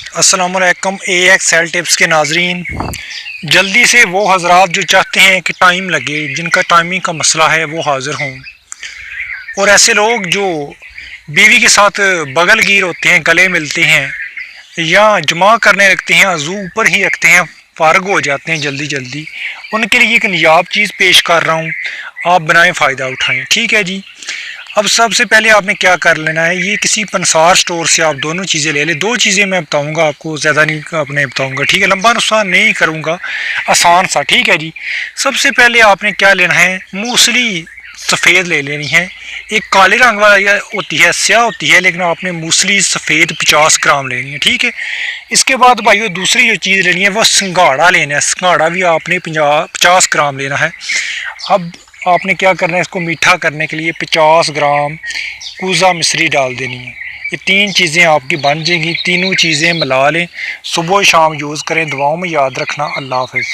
अस्सलामुअलैकुम AXL tips के नाजरीन। जल्दी से वो हजरात जो चाहते हैं कि टाइम लगे, जिनका टाइमिंग का मसला है, वो हाज़िर हों। और ऐसे लोग जो बीवी के साथ बगलगीर होते हैं, गले मिलते हैं या जमा करने लगते हैं, अज़ू ऊपर ही रखते हैं, फारग हो जाते हैं जल्दी जल्दी, उनके लिए एक नियाब चीज़ पेश कर रहा हूँ। आप बनाएं, फ़ायदा उठाएं। ठीक है जी। अब सबसे पहले आपने क्या कर लेना है, ये किसी पंसार स्टोर से आप दोनों चीज़ें ले लें। दो चीज़ें मैं बताऊंगा आपको, ज़्यादा नहीं अपने बताऊंगा। ठीक है, लंबा नुस्खा नहीं करूंगा, आसान सा। ठीक है जी। सबसे पहले आपने क्या लेना है, मूसली सफ़ेद ले लेनी है। एक काले रंग वाला होती है, स्याह होती है, लेकिन आपने मूसली सफ़ेद 50 ग्राम लेनी है। ठीक है। इसके बाद भाइयों दूसरी जो चीज़ लेनी है वो सिंघाड़ा लेना है। सिंघाड़ा भी आपने 50 ग्राम लेना है। अब आपने क्या करना है, इसको मीठा करने के लिए 50 ग्राम कूज़ा मिश्री डाल देनी है। ये तीन चीज़ें आपकी बन जाएंगी। तीनों चीज़ें मिला लें, सुबह शाम यूज़ करें। दुआओं में याद रखना। अल्लाह हाफ़िज़।